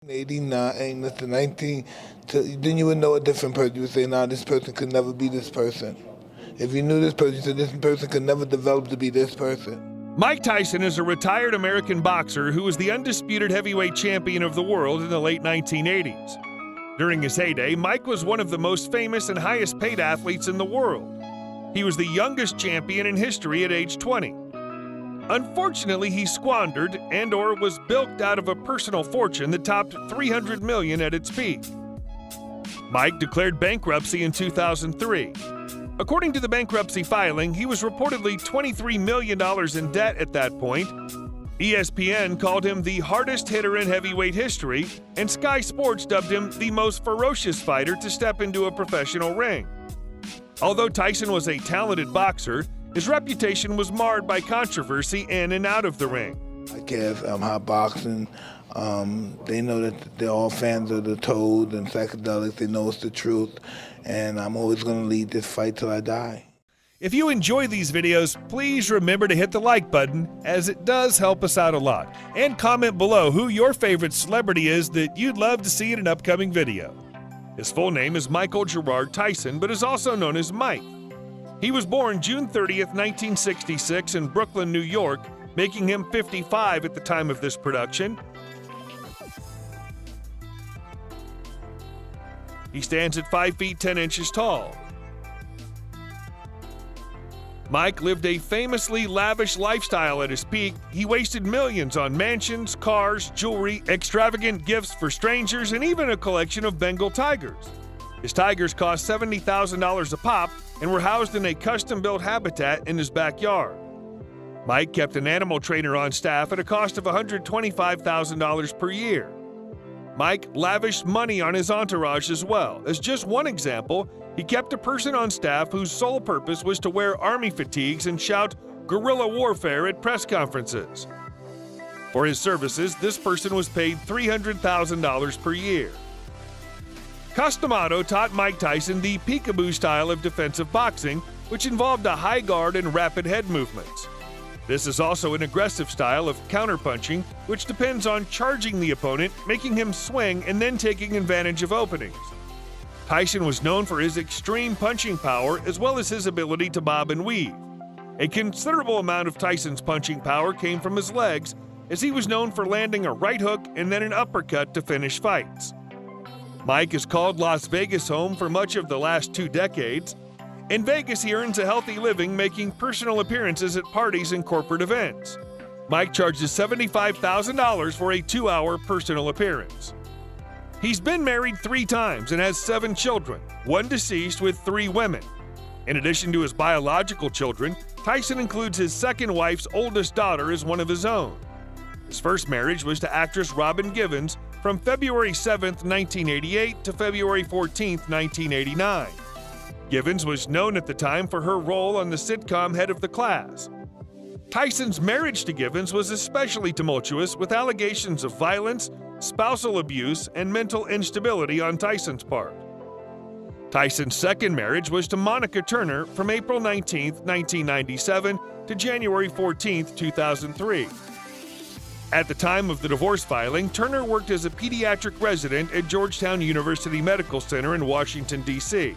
89, listen, 19, then you would know a different person. You would say, nah, this person could never be this person. If you knew this person, you said this person could never develop to be this person. Mike Tyson is a retired American boxer who was the undisputed heavyweight champion of the world in the late 1980s. During his heyday, Mike was one of the most famous and highest paid athletes in the world. He was the youngest champion in history at age 20. Unfortunately, he squandered and/or was bilked out of a personal fortune that topped $300 million at its peak. Mike declared bankruptcy in 2003. According to the bankruptcy filing, he was reportedly $23 million in debt at that point. ESPN called him the hardest hitter in heavyweight history, and Sky Sports dubbed him the most ferocious fighter to step into a professional ring. Although Tyson was a talented boxer, his reputation was marred by controversy in and out of the ring. I guess hot boxing, they know that they're all fans of the toad and psychedelics. They know it's the truth, and I'm always going to lead this fight till I die. If you enjoy these videos, please remember to hit the like button, as it does help us out a lot. And comment below who your favorite celebrity is that you'd love to see in an upcoming video. His full name is Michael Gerard Tyson, but is also known as Mike. He was born June 30th, 1966 in Brooklyn, New York, making him 55 at the time of this production. He stands at 5 feet 10 inches tall. Mike lived a famously lavish lifestyle at his peak. He wasted millions on mansions, cars, jewelry, extravagant gifts for strangers, and even a collection of Bengal tigers. His tigers cost $70,000 a pop and were housed in a custom-built habitat in his backyard. Mike kept an animal trainer on staff at a cost of $125,000 per year. Mike lavished money on his entourage as well. As just one example, he kept a person on staff whose sole purpose was to wear army fatigues and shout guerrilla warfare at press conferences. For his services, this person was paid $300,000 per year. Customado taught Mike Tyson the peekaboo style of defensive boxing, which involved a high guard and rapid head movements. This is also an aggressive style of counterpunching, which depends on charging the opponent, making him swing, and then taking advantage of openings. Tyson was known for his extreme punching power as well as his ability to bob and weave. A considerable amount of Tyson's punching power came from his legs, as he was known for landing a right hook and then an uppercut to finish fights. Mike has called Las Vegas home for much of the last 2 decades. In Vegas, he earns a healthy living making personal appearances at parties and corporate events. Mike charges $75,000 for a 2-hour personal appearance. He's been married 3 times and has 7 children, 1 deceased with 3 women. In addition to his biological children, Tyson includes his second wife's oldest daughter as one of his own. His first marriage was to actress Robin Givens from February 7, 1988 to February 14, 1989. Givens was known at the time for her role on the sitcom Head of the Class. Tyson's marriage to Givens was especially tumultuous, with allegations of violence, spousal abuse, and mental instability on Tyson's part. Tyson's second marriage was to Monica Turner from April 19, 1997 to January 14, 2003. At the time of the divorce filing, Turner worked as a pediatric resident at Georgetown University Medical Center in Washington, D.C.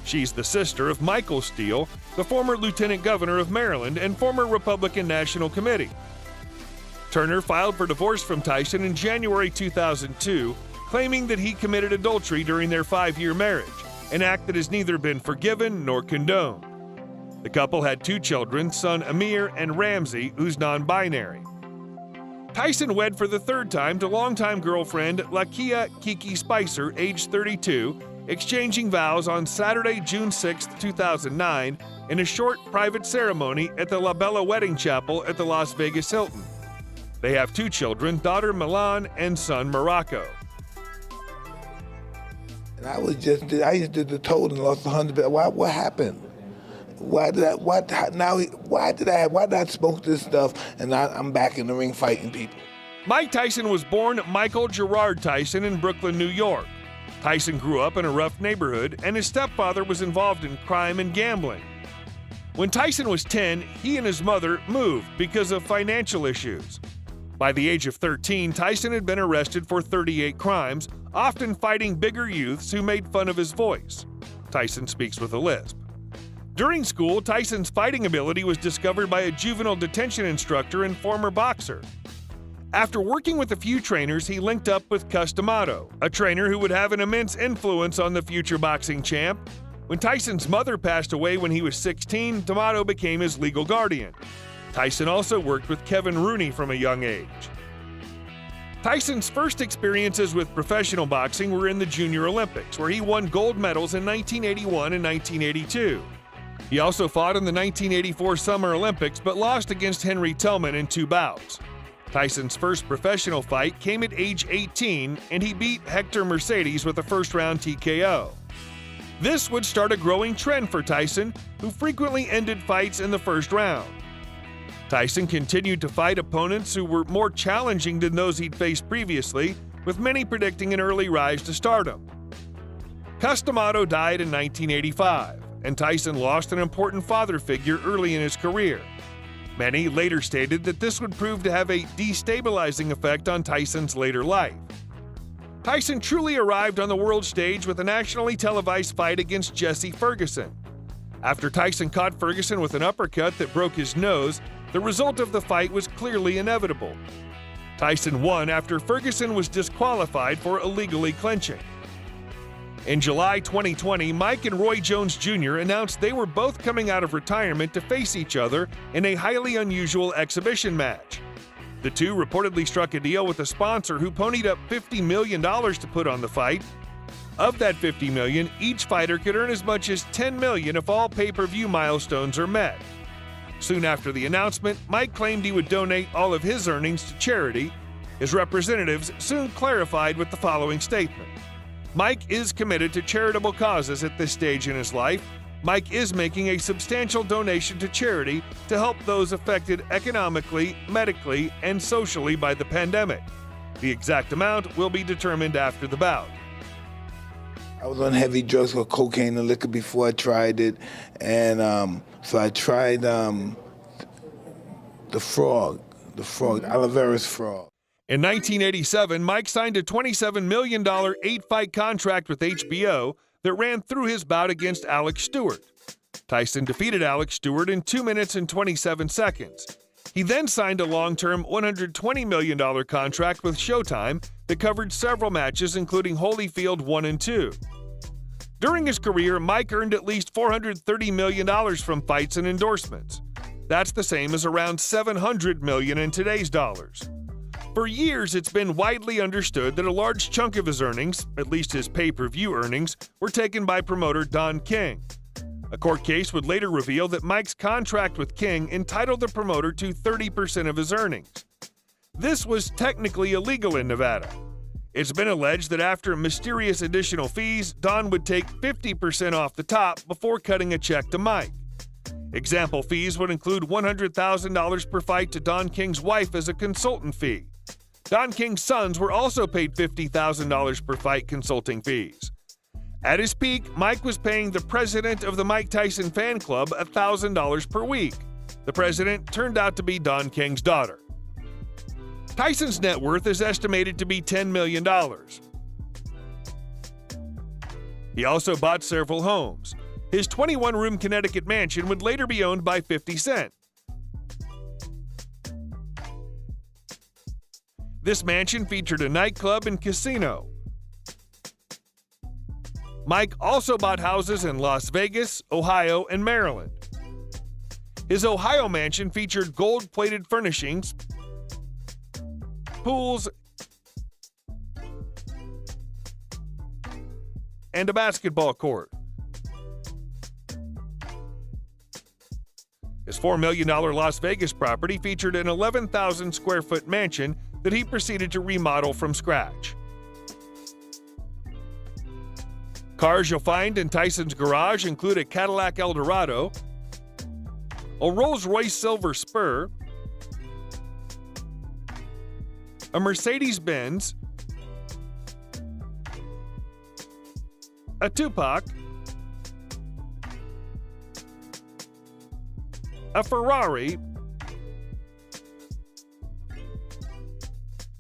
She's the sister of Michael Steele, the former lieutenant governor of Maryland and former Republican National Committee. Turner filed for divorce from Tyson in January 2002, claiming that he committed adultery during their 5-year marriage, an act that has neither been forgiven nor condoned. The couple had 2 children, son Amir and Ramsey, who's non-binary. Tyson wed for the 3rd time to longtime girlfriend Lakia Kiki Spicer, age 32, exchanging vows on Saturday, June 6, 2009, in a short private ceremony at the La Bella Wedding Chapel at the Las Vegas Hilton. They have 2 children, daughter Milan and son Morocco. And I used to do the toad and lost 100. What happened? Why did I smoke this stuff and I'm back in the ring fighting people? Mike Tyson was born Michael Gerard Tyson in Brooklyn, New York. Tyson grew up in a rough neighborhood, and his stepfather was involved in crime and gambling. When Tyson was 10, he and his mother moved because of financial issues. By the age of 13, Tyson had been arrested for 38 crimes, often fighting bigger youths who made fun of his voice. Tyson speaks with a lisp. During school, Tyson's fighting ability was discovered by a juvenile detention instructor and former boxer. After working with a few trainers, he linked up with Cus D'Amato, a trainer who would have an immense influence on the future boxing champ. When Tyson's mother passed away when he was 16, D'Amato became his legal guardian. Tyson also worked with Kevin Rooney from a young age. Tyson's first experiences with professional boxing were in the Junior Olympics, where he won gold medals in 1981 and 1982. He also fought in the 1984 Summer Olympics but lost against Henry Tillman in 2 bouts. Tyson's first professional fight came at age 18, and he beat Hector Mercedes with a first-round TKO. This would start a growing trend for Tyson, who frequently ended fights in the first round. Tyson continued to fight opponents who were more challenging than those he'd faced previously, with many predicting an early rise to stardom. Cus D'Amato died in 1985, and Tyson lost an important father figure early in his career. Many later stated that this would prove to have a destabilizing effect on Tyson's later life. Tyson truly arrived on the world stage with a nationally televised fight against Jesse Ferguson. After Tyson caught Ferguson with an uppercut that broke his nose, the result of the fight was clearly inevitable. Tyson won after Ferguson was disqualified for illegally clinching. In July 2020, Mike and Roy Jones Jr. announced they were both coming out of retirement to face each other in a highly unusual exhibition match. The two reportedly struck a deal with a sponsor who ponied up $50 million to put on the fight. Of that $50 million, each fighter could earn as much as $10 million if all pay-per-view milestones are met. Soon after the announcement, Mike claimed he would donate all of his earnings to charity. His representatives soon clarified with the following statement: Mike is committed to charitable causes at this stage in his life. Mike is making a substantial donation to charity to help those affected economically, medically, and socially by the pandemic. The exact amount will be determined after the bout. I was on heavy drugs or cocaine and liquor before I tried it, and so I tried the aloe vera frog. In 1987, Mike signed a $27 million 8-fight contract with HBO that ran through his bout against Alex Stewart. Tyson defeated Alex Stewart in 2 minutes and 27 seconds. He then signed a long-term $120 million contract with Showtime that covered several matches, including Holyfield 1 and 2. During his career, Mike earned at least $430 million from fights and endorsements. That's the same as around $700 million in today's dollars. For years, it's been widely understood that a large chunk of his earnings, at least his pay-per-view earnings, were taken by promoter Don King. A court case would later reveal that Mike's contract with King entitled the promoter to 30% of his earnings. This was technically illegal in Nevada. It's been alleged that after mysterious additional fees, Don would take 50% off the top before cutting a check to Mike. Example fees would include $100,000 per fight to Don King's wife as a consultant fee. Don King's sons were also paid $50,000 per fight consulting fees. At his peak, Mike was paying the president of the Mike Tyson fan club $1,000 per week. The president turned out to be Don King's daughter. Tyson's net worth is estimated to be $10 million. He also bought several homes. His 21-room Connecticut mansion would later be owned by 50 Cent. This mansion featured a nightclub and casino. Mike also bought houses in Las Vegas, Ohio, and Maryland. His Ohio mansion featured gold-plated furnishings, pools, and a basketball court. His $4 million Las Vegas property featured an 11,000 square foot mansion that he proceeded to remodel from scratch. Cars you'll find in Tyson's garage include a Cadillac Eldorado, a Rolls-Royce Silver Spur, a Mercedes-Benz, a Tupac, a Ferrari,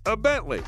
a Bentley,